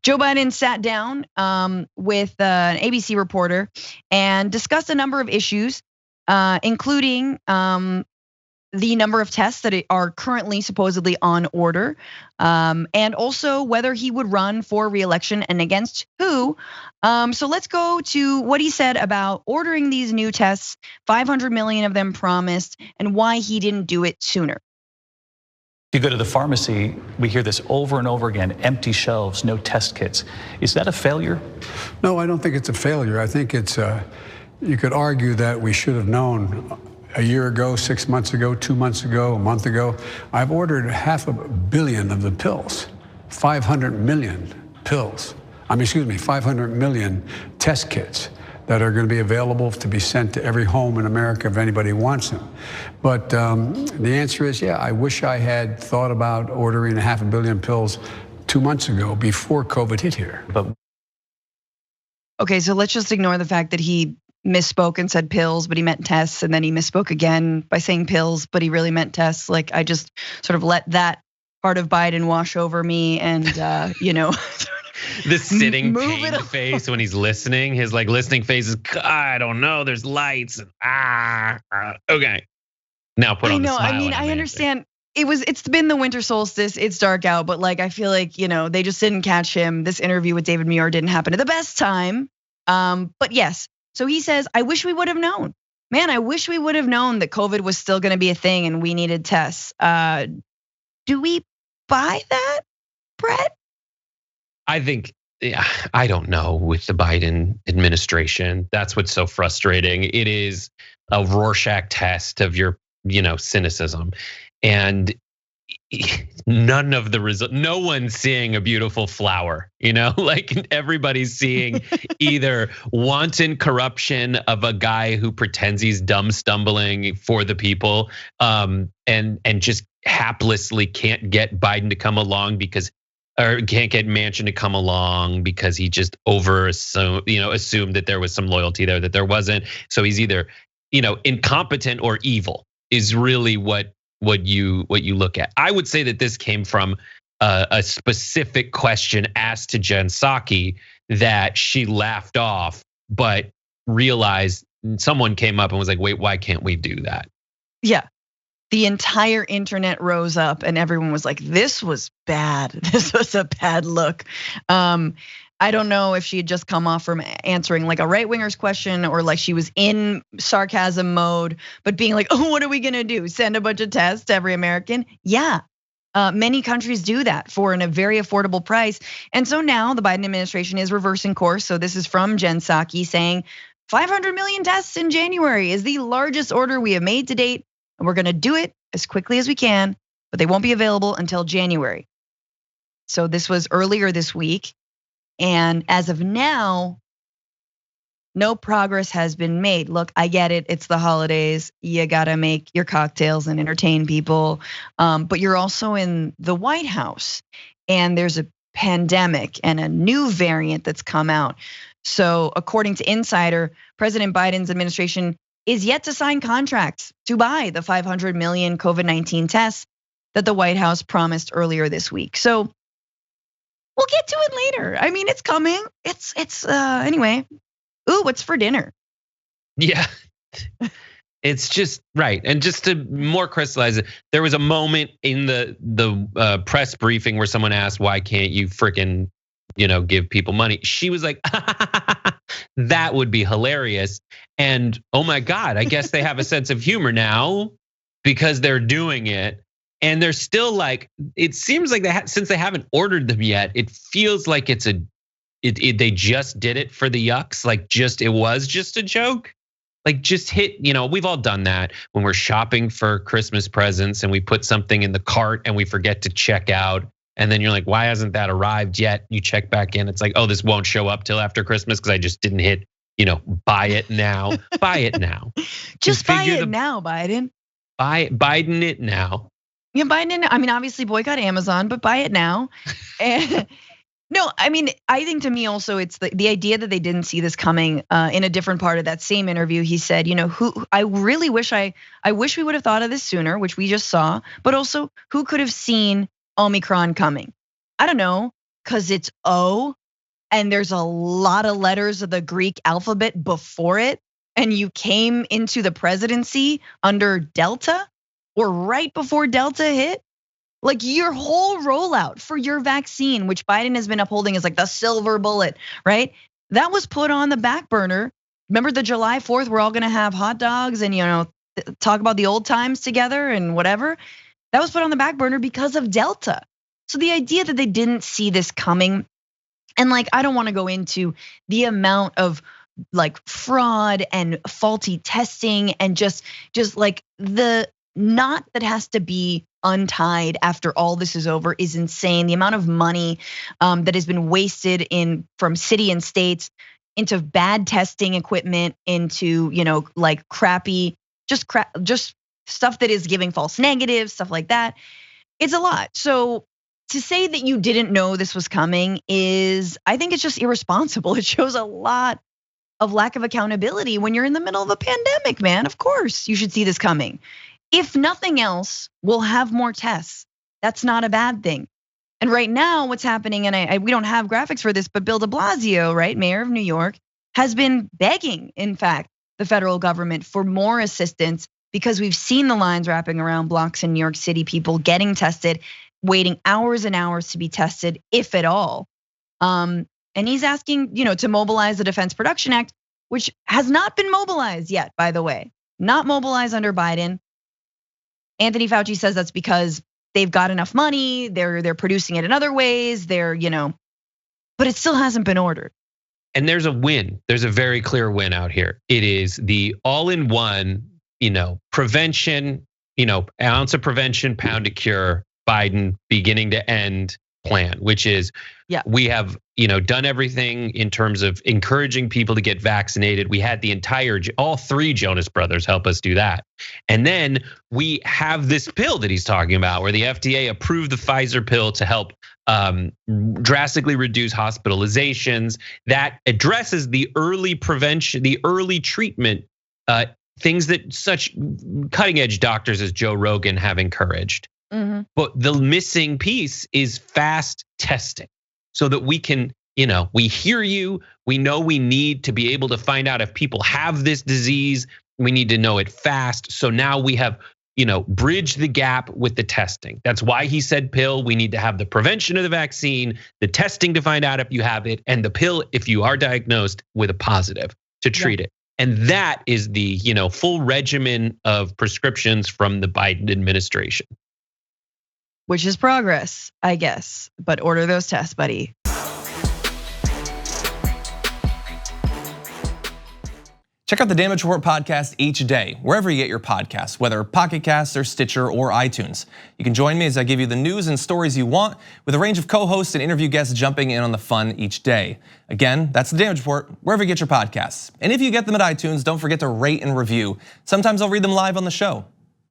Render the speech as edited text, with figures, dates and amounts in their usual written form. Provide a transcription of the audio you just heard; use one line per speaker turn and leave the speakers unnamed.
Joe Biden sat down with an ABC reporter and discussed a number of issues, including the number of tests that are currently supposedly on order, and also whether he would run for re-election and against who. So let's go to what he said about ordering these new tests, 500 million of them promised, and why he didn't do it sooner.
You go to the pharmacy, we hear this over and over again, empty shelves, no test kits. Is that a failure?
No, I don't think it's a failure. I think it's, you could argue that we should have known a year ago, 6 months ago, 2 months ago, a month ago. I've ordered 500 million of the pills, 500 million pills. 500 million test kits that are going to be available to be sent to every home in America if anybody wants them. But the answer is, yeah, I wish I had thought about ordering 500 million pills 2 months ago before COVID hit here.
Okay, so let's just ignore the fact that he misspoke and said pills, but he meant tests, and then he misspoke again by saying pills, but he really meant tests. Like, I just sort of let that part of Biden wash over me, and
the sitting pain face when he's listening, his like listening face is, I don't know, there's lights, okay. Now put on the smile.
I mean, I understand. It's been the winter solstice, it's dark out, but like I feel like, they just didn't catch him. This interview with David Muir didn't happen at the best time. But yes. So he says, I wish we would have known. Man, I wish we would have known that COVID was still gonna be a thing and we needed tests. Do we buy that, Brett?
I think, I don't know with the Biden administration. That's what's so frustrating. It is a Rorschach test of your, cynicism. And none of the result, no one's seeing a beautiful flower, like everybody's seeing either wanton corruption of a guy who pretends he's dumb stumbling for the people, and just haplessly can't get Biden to come along or can't get Manchin to come along because he just assumed that there was some loyalty there that there wasn't. So he's either, incompetent or evil is really what you look at. I would say that this came from a specific question asked to Jen Psaki that she laughed off, but realized someone came up and was like, wait, why can't we do that?
Yeah. The entire internet rose up and everyone was like, this was bad. This was a bad look. I don't know if she had just come off from answering like a right winger's question or like she was in sarcasm mode, but being like, oh, what are we gonna do? Send a bunch of tests to every American? Yeah, many countries do that for a very affordable price. And so now the Biden administration is reversing course. So this is from Jen Psaki saying 500 million tests in January is the largest order we have made to date. And we're gonna do it as quickly as we can, but they won't be available until January. So this was earlier this week. And as of now, no progress has been made. Look, I get it, it's the holidays. You gotta make your cocktails and entertain people. But you're also in the White House and there's a pandemic and a new variant that's come out. So according to Insider, President Biden's administration is yet to sign contracts to buy the 500 million COVID-19 tests that the White House promised earlier this week. So we'll get to it later. I mean, it's coming. It's anyway. Ooh, what's for dinner?
Yeah, it's just right. And just to more crystallize it, there was a moment in the press briefing where someone asked, "Why can't you freaking, give people money?" She was like, "That would be hilarious." And oh my God, I guess they have a sense of humor now because they're doing it. And they're still like, it seems like since they haven't ordered them yet, it feels like they just did it for the yucks. Like it was just a joke. Like just hit, we've all done that when we're shopping for Christmas presents and we put something in the cart and we forget to check out. And then you're like, why hasn't that arrived yet? You check back in, it's like, oh, this won't show up till after Christmas because I just didn't hit, buy it now. Buy it now.
Just buy it now, Biden.
Biden it now.
Yeah, Biden, I mean, obviously boycott Amazon, but buy it now. And no, I mean, I think to me also it's the idea that they didn't see this coming. In a different part of that same interview, he said, I really wish I wish we would have thought of this sooner, which we just saw, but also who could have seen Omicron coming? I don't know. because it's O and there's a lot of letters of the Greek alphabet before it, and you came into the presidency under Delta or right before Delta hit? Like your whole rollout for your vaccine, which Biden has been upholding as like the silver bullet, right? That was put on the back burner. Remember the July 4th, we're all gonna have hot dogs and talk about the old times together and whatever. That was put on the back burner because of Delta. So the idea that they didn't see this coming, and like I don't want to go into the amount of like fraud and faulty testing and just like the knot that has to be untied after all this is over is insane. The amount of money that has been wasted from city and states into bad testing equipment, into like crappy, just stuff that is giving false negatives, stuff like that. It's a lot. So to say that you didn't know this was coming is, I think it's just irresponsible. It shows a lot of lack of accountability when you're in the middle of a pandemic, man. Of course you should see this coming. If nothing else, we'll have more tests. That's not a bad thing. And right now what's happening, and we don't have graphics for this, but Bill de Blasio, right, mayor of New York, has been begging, in fact, the federal government for more assistance because we've seen the lines wrapping around blocks in New York City, people getting tested, waiting hours and hours to be tested, if at all. And he's asking, to mobilize the Defense Production Act, which has not been mobilized yet, by the way, not mobilized under Biden. Anthony Fauci says that's because they've got enough money, they're producing it in other ways, but it still hasn't been ordered.
And there's a win. There's a very clear win out here. It is the all-in-one, prevention, ounce of prevention, pound of cure, Biden beginning to end plan, which is we have done everything in terms of encouraging people to get vaccinated. We had all three Jonas brothers help us do that. And then we have this pill that he's talking about where the FDA approved the Pfizer pill to help drastically reduce hospitalizations. That addresses the early prevention, the early treatment, things that such cutting edge doctors as Joe Rogan have encouraged. Mm-hmm. But the missing piece is fast testing so that we can, we hear you, we know we need to be able to find out if people have this disease, we need to know it fast. So now we have, bridged the gap with the testing. That's why he said pill. We need to have the prevention of the vaccine, the testing to find out if you have it, and the pill if you are diagnosed with a positive to treat it. And that is the, full regimen of prescriptions from the Biden administration.
Which is progress, I guess, but order those tests, buddy.
Check out the Damage Report podcast each day, wherever you get your podcasts, whether Pocket Casts or Stitcher or iTunes. You can join me as I give you the news and stories you want, with a range of co-hosts and interview guests jumping in on the fun each day. Again, that's the Damage Report, wherever you get your podcasts. And if you get them at iTunes, don't forget to rate and review. Sometimes I'll read them live on the show.